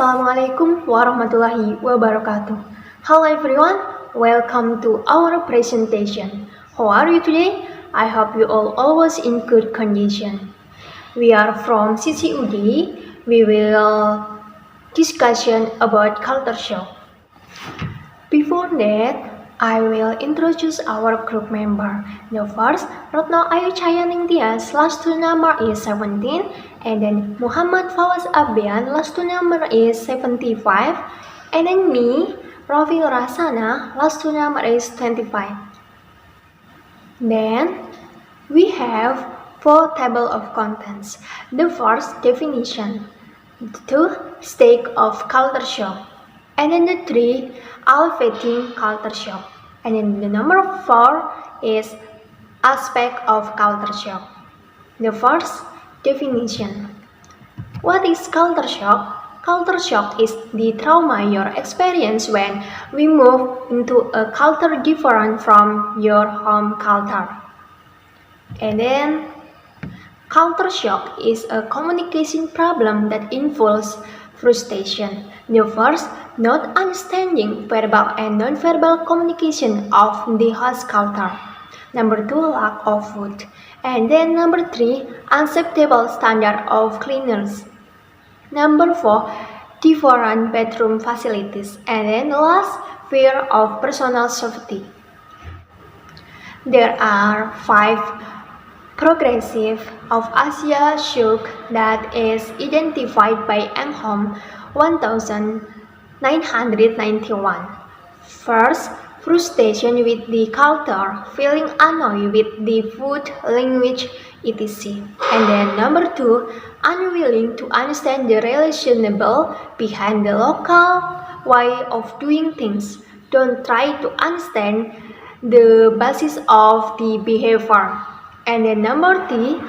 Assalamualaikum warahmatullahi wabarakatuh. Hello everyone, welcome to our presentation. How are you today? I hope you all always in good condition. We are from CCUD. We will discussion about culture shock. Before that, I will introduce our group member. The first, Retno Ayu Cahayaning Tias, last two number is 17, and then Muhammad Fawaz Abian, last two number is 75, and then me, Rafi Rasana, last two number is 25. Then, we have four table of contents. The first, definition. The two, state of culture shock. And then the three, elevating culture shock. And then the number 4 is aspect of culture shock. The first, definition. What is culture shock? Culture shock is the trauma you experience when we move into a culture different from your home culture. And then, culture shock is a communication problem that involves frustration. The first, not understanding verbal and non-verbal communication of the host culture. Number 2, lack of food. And then number 3, unacceptable standard of cleanliness. Number 4, different bedroom facilities. And then last, fear of personal safety. There are 5 progressive of Asia shock that is identified by Mholm 1991. First, frustration with the culture, feeling annoyed with the food, language, etc. And then number 2, unwilling to understand the reasonable behind the local way of doing things. Don't try to understand the basis of the behavior. And then number 3,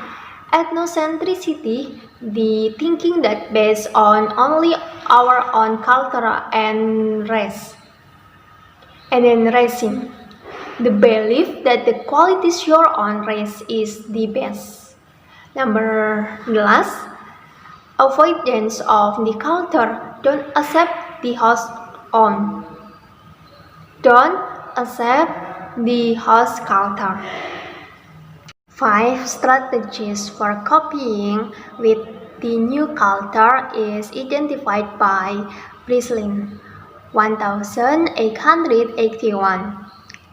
ethnocentricity, the thinking that based on only our own culture and race. And then racism, the belief that the qualities your own race is the best. Number last, avoidance of the culture, don't accept the host own. Don't accept the host culture. 5 strategies for copying with the new culture is identified by Breslin, 1881.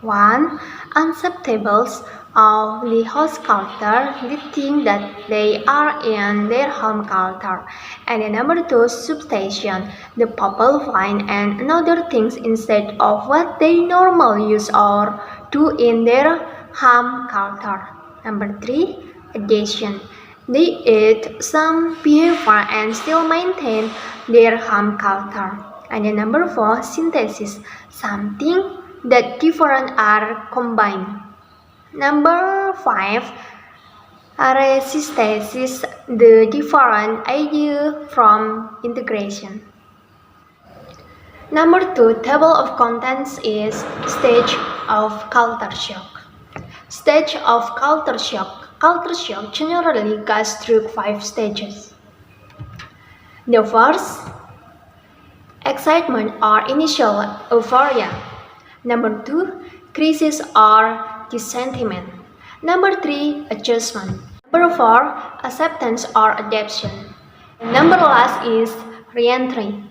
1. Unacceptables of the host culture, they think that they are in their home culture. And then number 2, substitution, the people find and another things instead of what they normally use or do in their home culture. Number 3, addition. They eat some behavior and still maintain their home culture. And then number 4, synthesis. Something that different are combined. Number 5, resistance, the different idea from integration. Number 2, table of contents is stage of culture shock. Stage of culture shock. Culture shock generally goes through 5 stages. The first, excitement or initial euphoria. Number 2, crisis or dissentiment. Number 3, adjustment. Number 4, acceptance or adaptation. Number last is re-entry.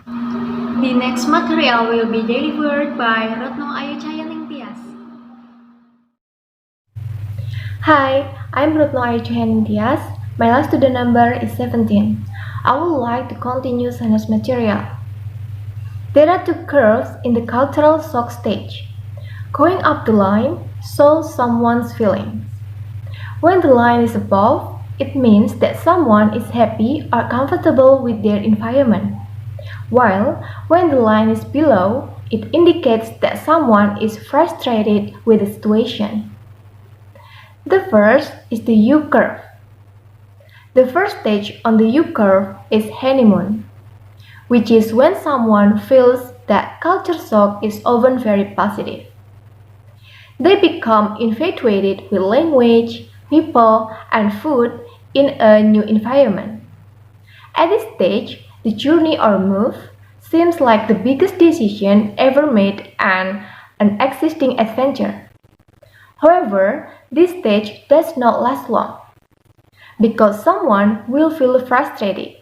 The next material will be delivered by Retno Ayu Cahayaning Tias. Hi, I'm Retno Ayu Cahayaning Tias. My last student number is 17. I would like to continue science material. There are 2 curves in the cultural shock stage. Going up the line shows someone's feelings. When the line is above, it means that someone is happy or comfortable with their environment. While when the line is below, it indicates that someone is frustrated with the situation. The first is the U-curve. The first stage on the U-curve is honeymoon, which is when someone feels that culture shock is often very positive. They become infatuated with language, people, and food in a new environment. At this stage, the journey or move seems like the biggest decision ever made and an existing adventure. However, this stage does not last long because someone will feel frustrated.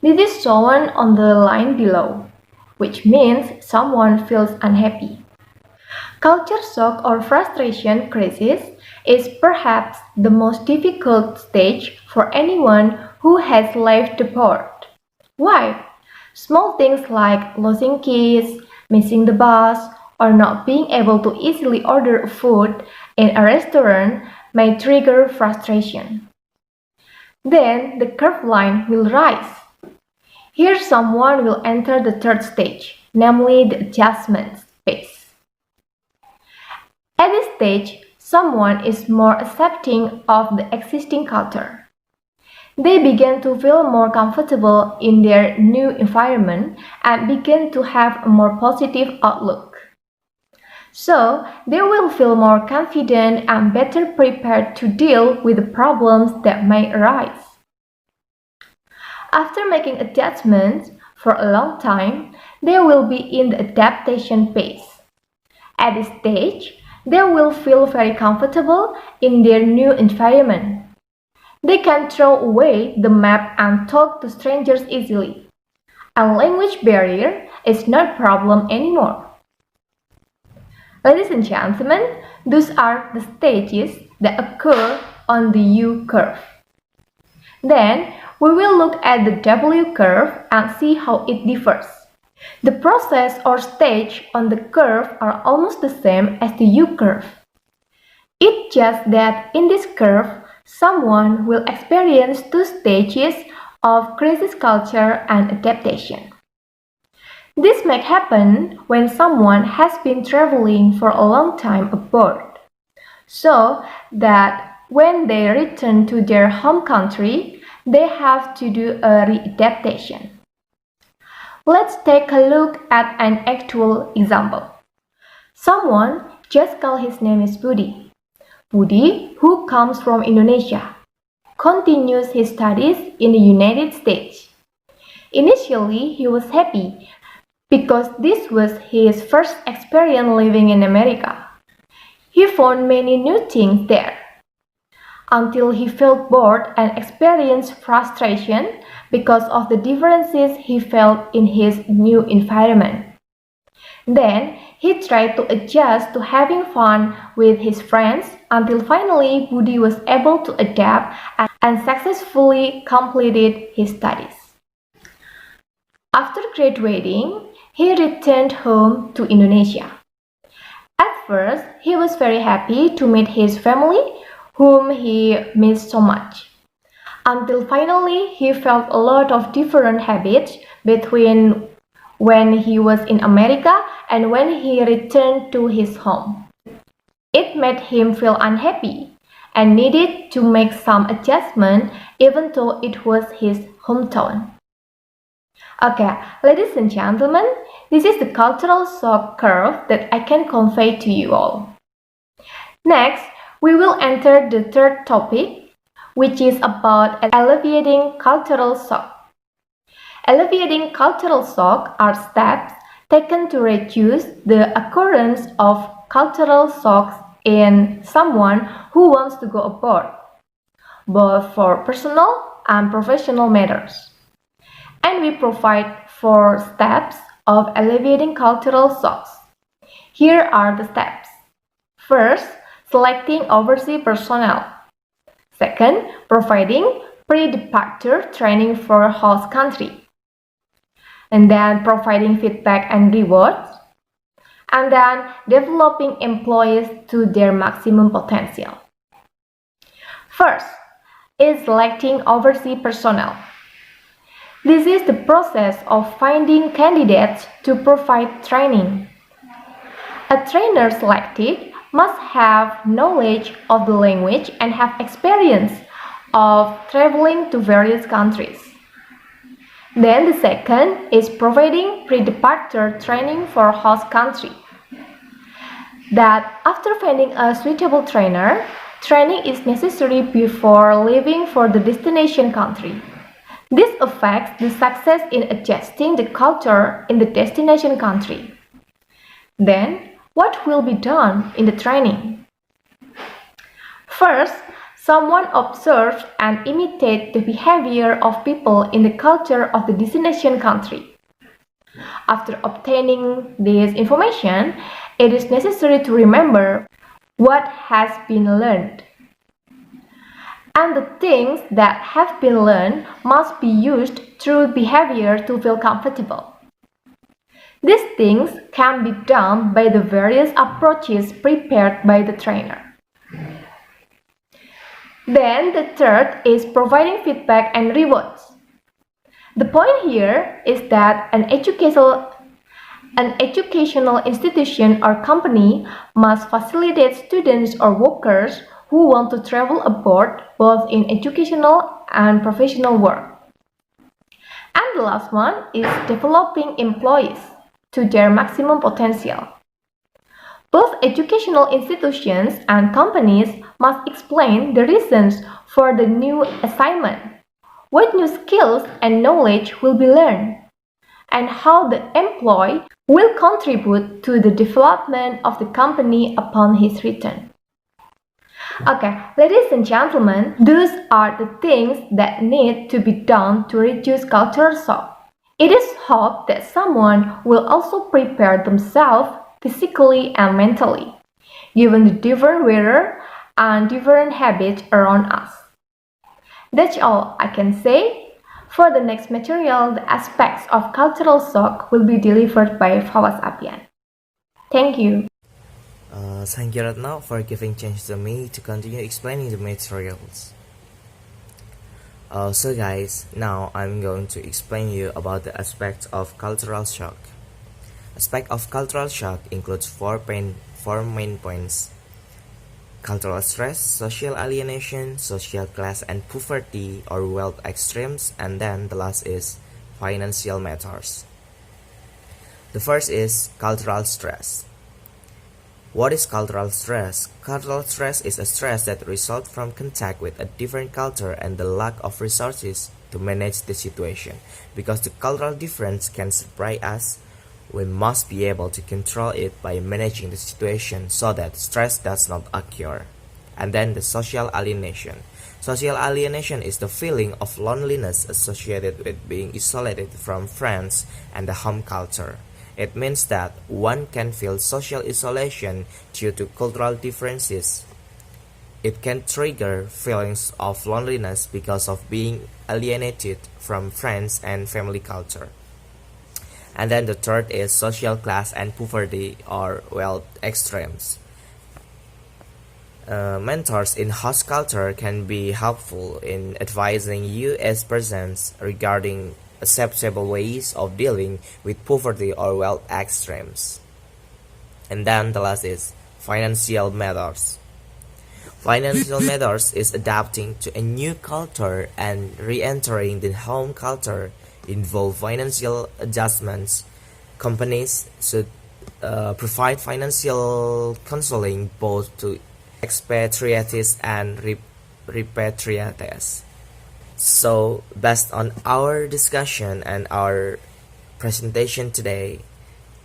This is shown on the line below, which means someone feels unhappy. Culture shock or frustration crisis is perhaps the most difficult stage for anyone who has left the port. Why? Small things like losing keys, missing the bus, or not being able to easily order food in a restaurant may trigger frustration. Then the curve line will rise. Here someone will enter the third stage, namely the adjustment phase. At this stage, someone is more accepting of the existing culture. They begin to feel more comfortable in their new environment and begin to have a more positive outlook. So, they will feel more confident and better prepared to deal with the problems that may arise. After making adjustments for a long time, they will be in the adaptation phase. At this stage, they will feel very comfortable in their new environment. They can throw away the map and talk to strangers easily. A language barrier is not a problem anymore. Ladies and gentlemen, those are the stages that occur on the U curve. Then, we will look at the W curve and see how it differs. The process or stage on the curve are almost the same as the U curve. It's just that in this curve, someone will experience two stages of crisis culture and adaptation. This may happen when someone has been traveling for a long time abroad, so that when they return to their home country, they have to do a readaptation. Let's take a look at an actual example. Someone just call his name is Budi. Budi, who comes from Indonesia, continues his studies in the United States. Initially, he was happy because this was his first experience living in America. He found many new things there, until he felt bored and experienced frustration because of the differences he felt in his new environment. Then, he tried to adjust to having fun with his friends until finally Budi was able to adapt and successfully completed his studies. After graduating, he returned home to Indonesia. At first, he was very happy to meet his family, whom he missed so much, until finally he felt a lot of different habits between when he was in America and when he returned to his home. It made him feel unhappy and needed to make some adjustment even though it was his hometown. Okay, ladies and gentlemen, this is the cultural shock curve that I can convey to you all. Next, we will enter the third topic, which is about alleviating cultural shock. Alleviating cultural shock are steps taken to reduce the occurrence of cultural shocks in someone who wants to go abroad, both for personal and professional matters. And we provide 4 steps of alleviating cultural shocks. Here are the steps. First, selecting overseas personnel. Second, providing pre-departure training for host country. And then providing feedback and rewards. And then developing employees to their maximum potential. First is selecting overseas personnel. This is the process of finding candidates to provide training. A trainer selected must have knowledge of the language and have experience of traveling to various countries. Then the second is providing pre-departure training for host country. That after finding a suitable trainer, training is necessary before leaving for the destination country. This affects the success in adjusting the culture in the destination country. Then, what will be done in the training? First, someone observes and imitates the behavior of people in the culture of the destination country. After obtaining this information, it is necessary to remember what has been learned. And the things that have been learned must be used through behavior to feel comfortable. These things can be done by the various approaches prepared by the trainer. Then the third is providing feedback and rewards. The point here is that an educational institution or company must facilitate students or workers who want to travel abroad both in educational and professional work. And the last one is developing employees to their maximum potential. Both educational institutions and companies must explain the reasons for the new assignment, what new skills and knowledge will be learned, and how the employee will contribute to the development of the company upon his return. Okay, ladies and gentlemen, those are the things that need to be done to reduce cultural shock. It is hoped that someone will also prepare themselves physically and mentally, given the different weather and different habits around us. That's all I can say. For the next material, the aspects of cultural shock will be delivered by Fawaz Apian. Thank you. Thank you, Ratna, for giving chance to me to continue explaining the materials. So guys, now I'm going to explain you about the aspects of cultural shock. Aspect of cultural shock includes four main points: cultural stress, social alienation, social class and poverty or wealth extremes, and then the last is financial matters. The first is cultural stress. What is cultural stress? Cultural stress is a stress that results from contact with a different culture and the lack of resources to manage the situation. Because the cultural difference can surprise us, we must be able to control it by managing the situation so that stress does not occur. And then the social alienation. Social alienation is the feeling of loneliness associated with being isolated from friends and the home culture. It means that one can feel social isolation due to cultural differences. It can trigger feelings of loneliness because of being alienated from friends and family culture. And then the third is social class and poverty or wealth extremes. Mentors in host culture can be helpful in advising you as persons regarding acceptable ways of dealing with poverty or wealth extremes. And then the last is financial matters. Financial matters is adapting to a new culture and re-entering the home culture involve financial adjustments. Companies should provide financial counseling both to expatriates and repatriates. So, based on our discussion and our presentation today,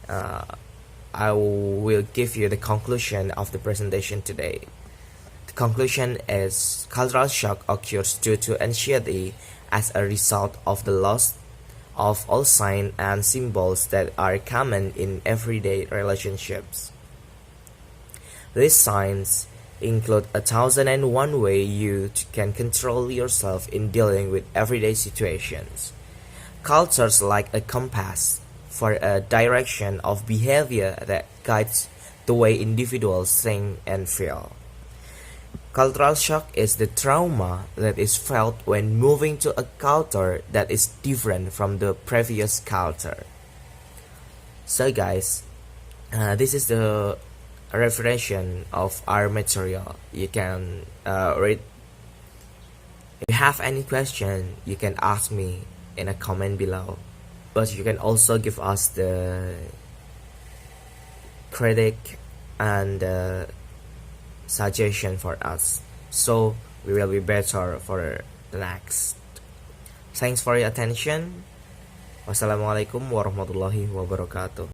I will give you the conclusion of the presentation today. The conclusion is cultural shock occurs due to anxiety as a result of the loss of all signs and symbols that are common in everyday relationships. These signs include 1001 ways you can control yourself in dealing with everyday situations. Cultures like a compass for a direction of behavior that guides the way individuals think and feel. Cultural shock is the trauma that is felt when moving to a culture that is different from the previous culture. So guys, this is the reference of our material. You can read. If you have any question, you can ask me in a comment below. But you can also give us the critic and suggestion for us, so we will be better for the next Thanks for your attention. Wassalamualaikum warahmatullahi wabarakatuh.